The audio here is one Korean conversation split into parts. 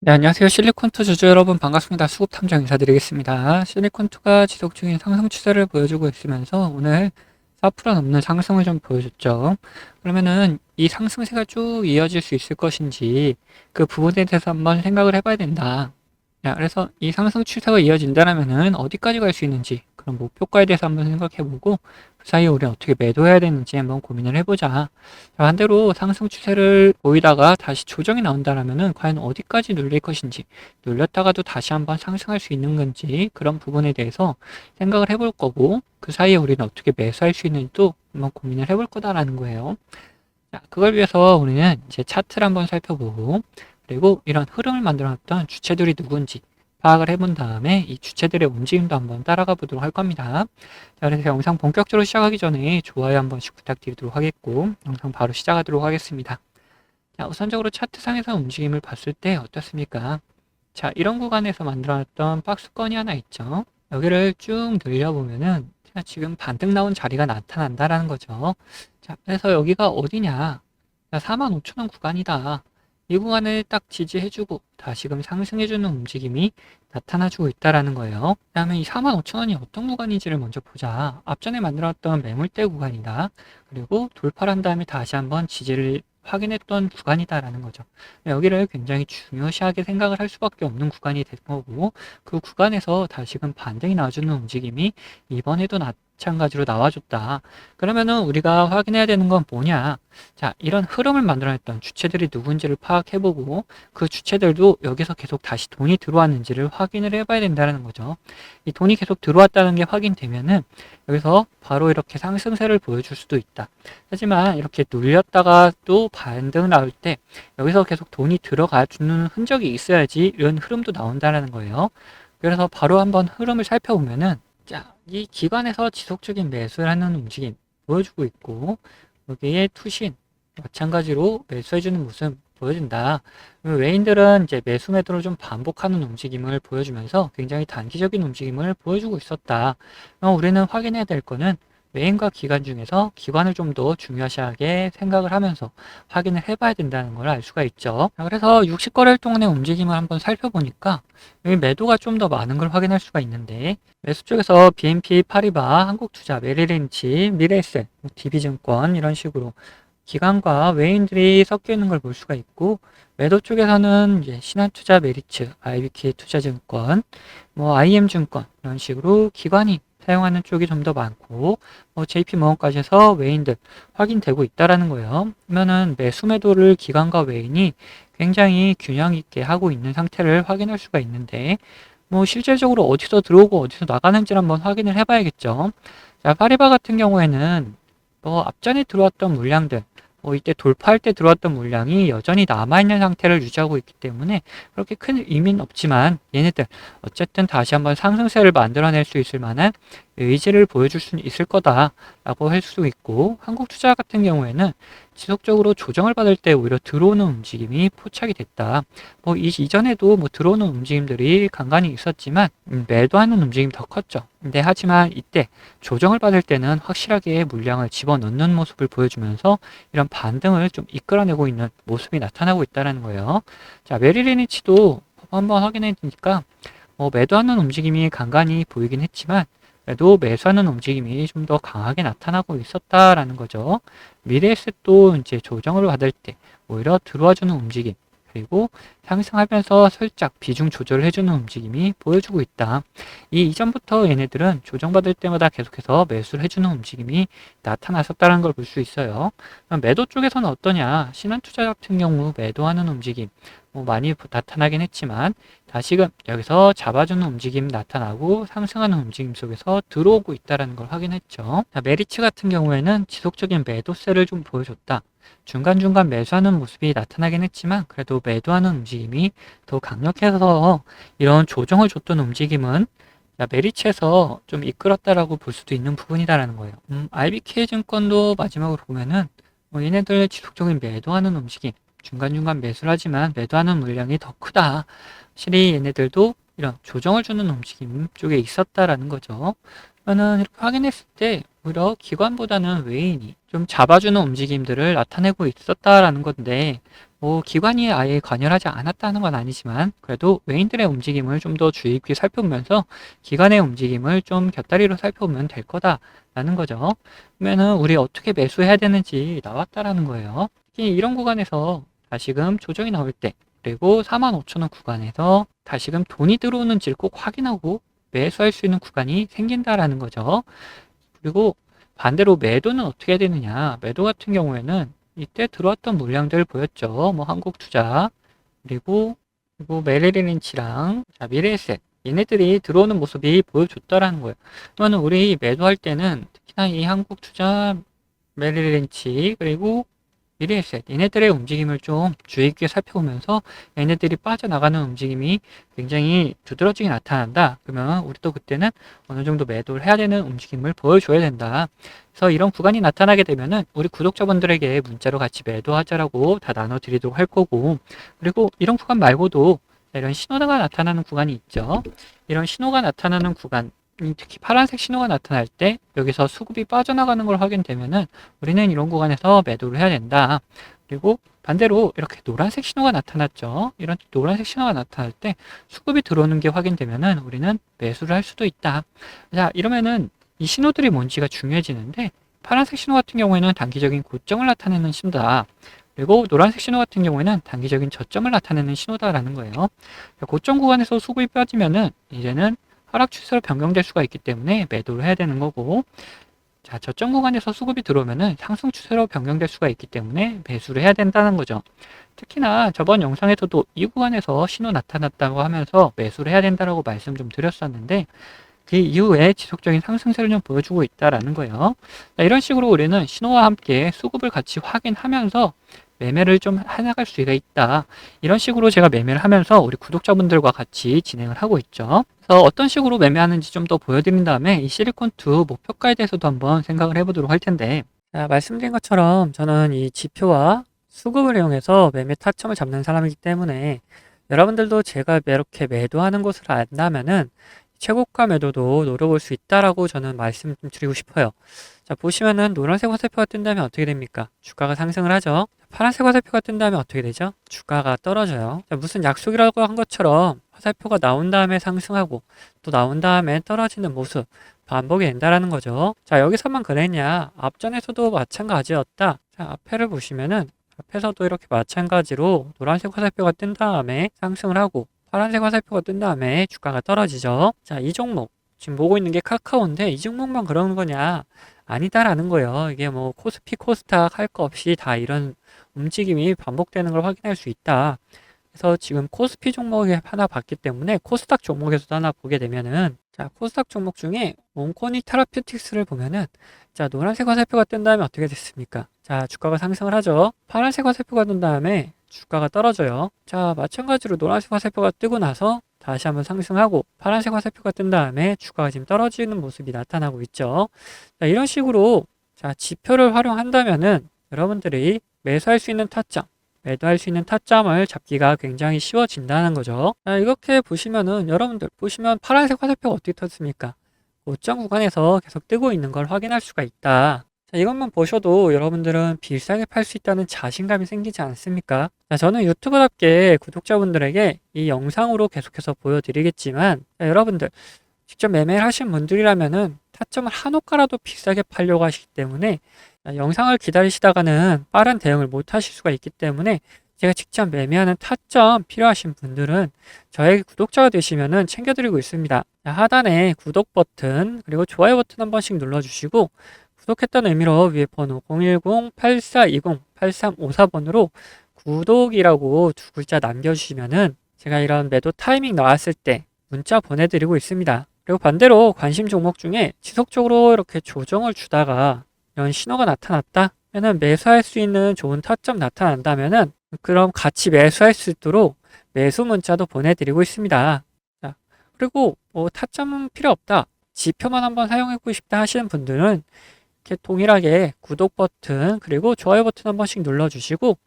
네, 안녕하세요. 실리콘투 주주 여러분 반갑습니다. 수급 탐정 인사드리겠습니다. 실리콘투가 지속 중인 상승 추세를 보여주고 있으면서 오늘 4% 넘는 상승을 좀 보여줬죠. 그러면은 이 상승세가 쭉 이어질 수 있을 것인지 그 부분에 대해서 한번 생각을 해봐야 된다. 자, 그래서 이 상승 추세가 이어진다면은 어디까지 갈 수 있는지 그런 목표가에 대해서 한번 생각해보고 그 사이에 우리는 어떻게 매도해야 되는지 한번 고민을 해보자. 자, 반대로 상승 추세를 보이다가 다시 조정이 나온다면은 과연 어디까지 눌릴 것인지, 눌렸다가도 다시 한번 상승할 수 있는 건지 그런 부분에 대해서 생각을 해볼 거고 그 사이에 우리는 어떻게 매수할 수 있는지도 한번 고민을 해볼 거다라는 거예요. 자, 그걸 위해서 우리는 이제 차트를 한번 살펴보고 그리고 이런 흐름을 만들어놨던 주체들이 누군지 파악을 해본 다음에 이 주체들의 움직임도 한번 따라가 보도록 할 겁니다. 자, 그래서 영상 본격적으로 시작하기 전에 좋아요 한 번씩 부탁드리도록 하겠고 영상 바로 시작하도록 하겠습니다. 자, 우선적으로 차트상에서 움직임을 봤을 때 어떻습니까? 자, 이런 구간에서 만들어놨던 박스권이 하나 있죠. 여기를 쭉 늘려보면은 자, 지금 반등 나온 자리가 나타난다라는 거죠. 자, 그래서 여기가 어디냐? 45,000원 구간이다. 이 구간을 딱 지지해주고 다시금 상승해주는 움직임이 나타나주고 있다라는 거예요. 그 다음에 이 45,000원이 어떤 구간인지를 먼저 보자. 앞전에 만들었던 매물대 구간이다. 그리고 돌파를 한 다음에 다시 한번 지지를 확인했던 구간이다라는 거죠. 여기를 굉장히 중요시하게 생각을 할 수밖에 없는 구간이 될 거고 그 구간에서 다시금 반등이 나와주는 움직임이 이번에도 마찬가지로 나와줬다. 그러면은 우리가 확인해야 되는 건 뭐냐? 자, 이런 흐름을 만들어냈던 주체들이 누군지를 파악해보고 그 주체들도 여기서 계속 다시 돈이 들어왔는지를 확인을 해봐야 된다는 거죠. 이 돈이 계속 들어왔다는 게 확인되면은 여기서 바로 이렇게 상승세를 보여줄 수도 있다. 하지만 이렇게 눌렸다가 또 반등 나올 때 여기서 계속 돈이 들어가 주는 흔적이 있어야지 이런 흐름도 나온다는 거예요. 그래서 바로 한번 흐름을 살펴보면은 자, 이 기관에서 지속적인 매수를 하는 움직임 보여주고 있고 여기에 투신 마찬가지로 매수해주는 모습 보여준다. 외인들은 이제 매수 매도를 좀 반복하는 움직임을 보여주면서 굉장히 단기적인 움직임을 보여주고 있었다. 우리는 확인해야 될 거는 메인과 기관 중에서 기관을 좀 더 중요시하게 생각을 하면서 확인을 해봐야 된다는 걸 알 수가 있죠. 자, 그래서 60거래일 동안의 움직임을 한번 살펴보니까 여기 매도가 좀 더 많은 걸 확인할 수가 있는데 매수 쪽에서 BNP 파리바, 한국투자, 메리린치, 미래에셋, DB증권 이런 식으로 기관과 외인들이 섞여 있는 걸 볼 수가 있고 매도 쪽에서는 이제 신한투자, 메리츠, IBK 투자증권, 뭐 IM증권 이런 식으로 기관이 사용하는 쪽이 좀 더 많고 JP모건까지 해서 외인들 확인되고 있다라는 거예요. 그러면은 매수 매도를 기관과 외인이 굉장히 균형 있게 하고 있는 상태를 확인할 수가 있는데 뭐 실질적으로 어디서 들어오고 어디서 나가는지를 한번 확인을 해봐야겠죠. 자, 파리바 같은 경우에는 앞전에 들어왔던 물량들 이때 돌파할 때 들어왔던 물량이 여전히 남아있는 상태를 유지하고 있기 때문에 그렇게 큰 의미는 없지만 얘네들 어쨌든 다시 한번 상승세를 만들어낼 수 있을 만한 의지를 보여줄 수 있을 거다라고 할 수 있고 한국투자 같은 경우에는 지속적으로 조정을 받을 때 오히려 들어오는 움직임이 포착이 됐다. 이전에도 들어오는 움직임들이 간간히 있었지만 매도하는 움직임이 더 컸죠. 근데 하지만 이때 조정을 받을 때는 확실하게 물량을 집어넣는 모습을 보여주면서 이런 반등을 좀 이끌어내고 있는 모습이 나타나고 있다는 거예요. 자, 메리리니치도 한번 확인해 보니까 매도하는 움직임이 간간히 보이긴 했지만 그래도 매수하는 움직임이 좀 더 강하게 나타나고 있었다라는 거죠. 미래에셋도 이제 조정을 받을 때 오히려 들어와주는 움직임 그리고 상승하면서 살짝 비중 조절을 해주는 움직임이 보여주고 있다. 이 이전부터 얘네들은 조정받을 때마다 계속해서 매수를 해주는 움직임이 나타났었다는 걸 볼 수 있어요. 매도 쪽에서는 어떠냐? 신한투자 같은 경우 매도하는 움직임 많이 나타나긴 했지만 다시금 여기서 잡아주는 움직임 나타나고 상승하는 움직임 속에서 들어오고 있다는 걸 확인했죠. 자, 메리츠 같은 경우에는 지속적인 매도세를 좀 보여줬다. 중간중간 매수하는 모습이 나타나긴 했지만 그래도 매도하는 움직임이 더 강력해서 이런 조정을 줬던 움직임은 메리츠에서 좀 이끌었다라고 볼 수도 있는 부분이다라는 거예요. IBK 증권도 마지막으로 보면은 얘네들 지속적인 매도하는 움직임 중간중간 매수를 하지만 매도하는 물량이 더 크다. 확실히 얘네들도 이런 조정을 주는 움직임 쪽에 있었다라는 거죠. 저는 이렇게 확인했을 때 오히려 기관보다는 외인이 좀 잡아주는 움직임들을 나타내고 있었다라는 건데 뭐 기관이 아예 관여하지 않았다는 건 아니지만 그래도 외인들의 움직임을 좀 더 주의 깊게 살펴보면서 기관의 움직임을 좀 곁다리로 살펴보면 될 거다라는 거죠. 그러면은 우리 어떻게 매수해야 되는지 나왔다라는 거예요. 특히 이런 구간에서 다시금 조정이 나올 때 그리고 45,000원 구간에서 다시금 돈이 들어오는지를 꼭 확인하고 매수할 수 있는 구간이 생긴다라는 거죠. 그리고 반대로 매도는 어떻게 해야 되느냐? 매도 같은 경우에는 이때 들어왔던 물량들 보였죠. 뭐 한국투자 그리고 메리린치랑 미래에셋 얘네들이 들어오는 모습이 보여줬다라는 거예요. 그러면 우리 매도할 때는 특히나 이 한국투자, 메리린치 그리고 미래에셋 얘네들의 움직임을 좀 주의 깊게 살펴보면서 얘네들이 빠져나가는 움직임이 굉장히 두드러지게 나타난다. 그러면 우리도 그때는 어느 정도 매도를 해야 되는 움직임을 보여줘야 된다. 그래서 이런 구간이 나타나게 되면은 우리 구독자분들에게 문자로 같이 매도하자라고 다 나눠드리도록 할 거고, 그리고 이런 구간 말고도 이런 신호가 나타나는 구간이 있죠. 이런 신호가 나타나는 구간, 특히 파란색 신호가 나타날 때 여기서 수급이 빠져나가는 걸 확인되면은 우리는 이런 구간에서 매도를 해야 된다. 그리고 반대로 이렇게 노란색 신호가 나타났죠. 이런 노란색 신호가 나타날 때 수급이 들어오는 게 확인되면은 우리는 매수를 할 수도 있다. 자, 이러면은 이 신호들이 뭔지가 중요해지는데, 파란색 신호 같은 경우에는 단기적인 고점을 나타내는 신호다. 그리고 노란색 신호 같은 경우에는 단기적인 저점을 나타내는 신호다라는 거예요. 고점 구간에서 수급이 빠지면은 이제는 하락 추세로 변경될 수가 있기 때문에 매도를 해야 되는 거고, 자, 저점 구간에서 수급이 들어오면은 상승 추세로 변경될 수가 있기 때문에 매수를 해야 된다는 거죠. 특히나 저번 영상에서도 이 구간에서 신호 나타났다고 하면서 매수를 해야 된다라고 말씀 좀 드렸었는데, 그 이후에 지속적인 상승세를 좀 보여주고 있다라는 거예요. 자, 이런 식으로 우리는 신호와 함께 수급을 같이 확인하면서 매매를 좀 해나갈 수가 있다. 이런 식으로 제가 매매를 하면서 우리 구독자분들과 같이 진행을 하고 있죠. 그래서 어떤 식으로 매매하는지 좀 더 보여드린 다음에 이 실리콘2 목표가에 대해서도 한번 생각을 해보도록 할 텐데, 자, 말씀드린 것처럼 저는 이 지표와 수급을 이용해서 매매 타점을 잡는 사람이기 때문에 여러분들도 제가 이렇게 매도하는 것을 안다면은 최고가 매도도 노려볼 수 있다라고 저는 말씀 좀 드리고 싶어요. 자, 보시면은 노란색 화살표가 뜬다면 어떻게 됩니까? 주가가 상승을 하죠. 파란색 화살표가 뜬다면 어떻게 되죠? 주가가 떨어져요. 자, 무슨 약속이라고 한 것처럼 화살표가 나온 다음에 상승하고 또 나온 다음에 떨어지는 모습 반복이 된다라는 거죠. 자, 여기서만 그랬냐? 앞전에서도 마찬가지였다. 자, 앞에를 보시면은 앞에서도 이렇게 마찬가지로 노란색 화살표가 뜬 다음에 상승을 하고 파란색 화살표가 뜬 다음에 주가가 떨어지죠. 자, 이 종목 지금 보고 있는 게 카카오인데 이 종목만 그러는 거냐? 아니다라는 거예요. 이게 뭐 코스피, 코스닥 할 거 없이 다 이런 움직임이 반복되는 걸 확인할 수 있다. 그래서 지금 코스피 종목에 하나 봤기 때문에 코스닥 종목에서도 하나 보게 되면은, 자, 코스닥 종목 중에 온코니 테라퓨틱스를 보면은, 자, 노란색 화살표가 뜬 다음에 어떻게 됐습니까? 자, 주가가 상승을 하죠. 파란색 화살표가 뜬 다음에 주가가 떨어져요. 자, 마찬가지로 노란색 화살표가 뜨고 나서 다시 한번 상승하고 파란색 화살표가 뜬 다음에 주가가 지금 떨어지는 모습이 나타나고 있죠. 자, 이런 식으로 자, 지표를 활용한다면은 여러분들이 매수할 수 있는 타점, 매도할 수 있는 타점을 잡기가 굉장히 쉬워진다는 거죠. 자, 이렇게 보시면은 여러분들 보시면 파란색 화살표가 어떻게 떴습니까? 고점 구간에서 계속 뜨고 있는 걸 확인할 수가 있다. 자, 이것만 보셔도 여러분들은 비싸게 팔 수 있다는 자신감이 생기지 않습니까? 자, 저는 유튜브답게 구독자분들에게 이 영상으로 계속해서 보여드리겠지만, 자, 여러분들 직접 매매를 하신 분들이라면은 타점을 한호가라도 비싸게 팔려고 하시기 때문에, 자, 영상을 기다리시다가는 빠른 대응을 못 하실 수가 있기 때문에 제가 직접 매매하는 타점 필요하신 분들은 저에게 구독자가 되시면은 챙겨드리고 있습니다. 자, 하단에 구독 버튼 그리고 좋아요 버튼 한 번씩 눌러주시고, 구독했다는 의미로 위에 번호 010-8420-8354번으로 구독이라고 두 글자 남겨주시면은 제가 이런 매도 타이밍 나왔을 때 문자 보내드리고 있습니다. 그리고 반대로 관심 종목 중에 지속적으로 이렇게 조정을 주다가 이런 신호가 나타났다 면은 매수할 수 있는 좋은 타점 나타난다면은 그럼 같이 매수할 수 있도록 매수 문자도 보내드리고 있습니다. 자, 그리고 뭐 타점은 필요 없다, 지표만 한번 사용하고 싶다 하시는 분들은 이렇게 동일하게 구독 버튼 그리고 좋아요 버튼 한 번씩 눌러주시고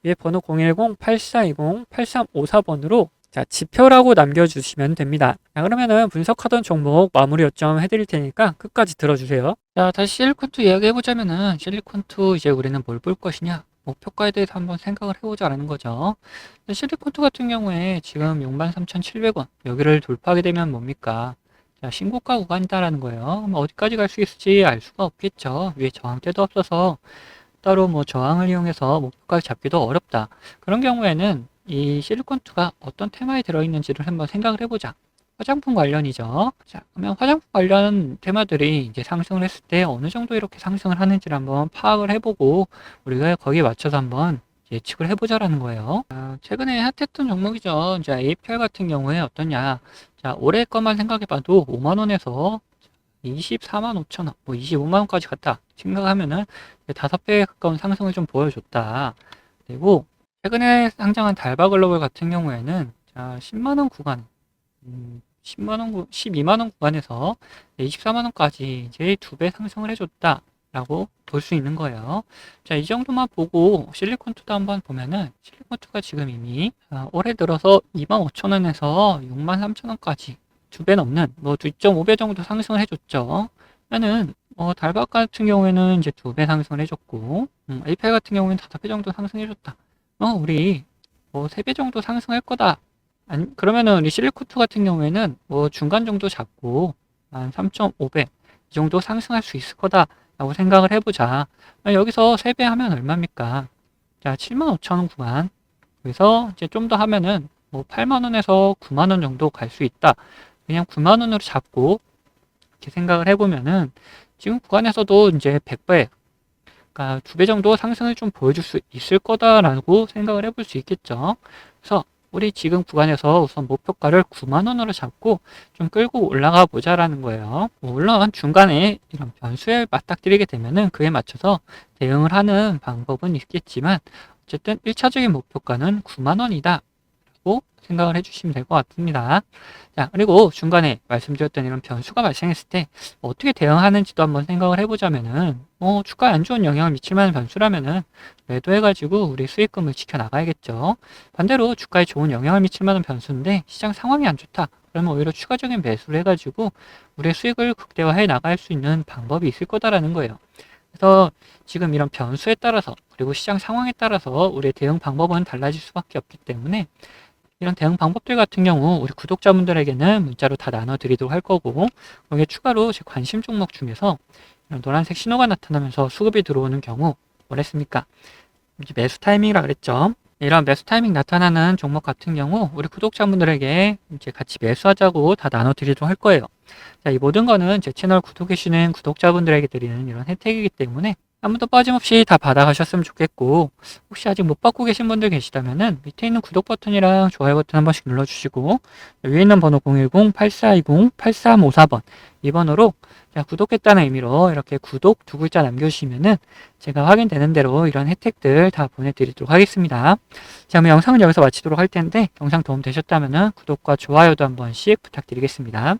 위에 번호 010-8420-8354번으로 자, 지표라고 남겨주시면 됩니다. 자, 그러면은 분석하던 종목 마무리 요점 해드릴 테니까 끝까지 들어주세요. 자, 다시 실리콘2 이야기 해보자면은 실리콘2 이제 우리는 뭘 볼 것이냐? 목표가에 대해서 한번 생각을 해보자라는 거죠. 실리콘투 같은 경우에 지금 63,700원 여기를 돌파하게 되면 뭡니까? 자, 신고가 구간이다라는 거예요. 그럼 어디까지 갈 수 있을지 알 수가 없겠죠. 위에 저항대도 없어서 따로 뭐 저항을 이용해서 목표가를 잡기도 어렵다. 그런 경우에는 이 실리콘투가 어떤 테마에 들어있는지를 한번 생각을 해보자. 화장품 관련이죠. 자, 그러면 화장품 관련 테마들이 이제 상승을 했을 때 어느 정도 이렇게 상승을 하는지를 한번 파악을 해보고 우리가 거기에 맞춰서 한번 예측을 해보자라는 거예요. 최근에 핫했던 종목이죠. 이제 APR 같은 경우에 어떠냐. 자, 올해 것만 생각해봐도 5만원에서 24만 5천원, 뭐 25만원까지 갔다 생각하면은 5배에 가까운 상승을 좀 보여줬다. 그리고 최근에 상장한 달바글로벌 같은 경우에는 자, 10만원 구간, 10만원, 12만원 구간에서 24만원까지 이제 2배 상승을 해줬다. 라고 볼 수 있는 거예요. 자, 이 정도만 보고 실리콘투도 한번 보면은 실리콘투가 지금 이미 올해 들어서 25,000원에서 63,000원까지 2배 넘는 뭐 2.5배 정도 상승을 해줬죠. 그러면은 달박 같은 경우에는 이제 2배 상승을 해줬고 API 같은 경우에는 5배 정도 상승해줬다. 우리 뭐 3배 정도 상승할 거다. 아니, 그러면은 우리 실리콘투 같은 경우에는 뭐 중간 정도 잡고 한 3.5배 이 정도 상승할 수 있을 거다. 라고 생각을 해보자. 여기서 3배 하면 얼마입니까? 자, 75,000원 구간. 그래서 이제 좀 더 하면은 뭐 8만원에서 9만원 정도 갈 수 있다. 그냥 9만원으로 잡고 이렇게 생각을 해보면은 지금 구간에서도 이제 100배, 그러니까 2배 정도 상승을 좀 보여줄 수 있을 거다라고 생각을 해볼 수 있겠죠. 그래서 우리 지금 구간에서 우선 목표가를 9만원으로 잡고 좀 끌고 올라가 보자라는 거예요. 물론 중간에 이런 변수에 맞닥뜨리게 되면은 그에 맞춰서 대응을 하는 방법은 있겠지만 어쨌든 1차적인 목표가는 9만원이다 라고 생각을 해주시면 될 것 같습니다. 자, 그리고 중간에 말씀드렸던 이런 변수가 발생했을 때 어떻게 대응하는지도 한번 생각을 해보자면은 주가에 안 좋은 영향을 미칠 만한 변수라면은 매도해가지고 우리 수익금을 지켜나가야겠죠. 반대로 주가에 좋은 영향을 미칠 만한 변수인데 시장 상황이 안 좋다. 그러면 오히려 추가적인 매수를 해가지고 우리의 수익을 극대화해 나갈 수 있는 방법이 있을 거다라는 거예요. 그래서 지금 이런 변수에 따라서 그리고 시장 상황에 따라서 우리의 대응 방법은 달라질 수밖에 없기 때문에 이런 대응 방법들 같은 경우 우리 구독자분들에게는 문자로 다 나눠드리도록 할 거고 여기에 추가로 제 관심 종목 중에서 이런 노란색 신호가 나타나면서 수급이 들어오는 경우 뭐랬습니까? 이제 매수 타이밍이라 그랬죠. 이런 매수 타이밍 나타나는 종목 같은 경우 우리 구독자분들에게 이제 같이 매수하자고 다 나눠드리도록 할 거예요. 자, 이 모든 거는 제 채널 구독해주시는 구독자분들에게 드리는 이런 혜택이기 때문에 한 번도 빠짐없이 다 받아가셨으면 좋겠고 혹시 아직 못 받고 계신 분들 계시다면은 밑에 있는 구독 버튼이랑 좋아요 버튼 한 번씩 눌러주시고 위에 있는 번호 010-8420-8354번 이 번호로 구독했다는 의미로 이렇게 구독 두 글자 남겨주시면은 제가 확인되는 대로 이런 혜택들 다 보내드리도록 하겠습니다. 자, 그럼 영상은 여기서 마치도록 할 텐데 영상 도움 되셨다면은 구독과 좋아요도 한 번씩 부탁드리겠습니다.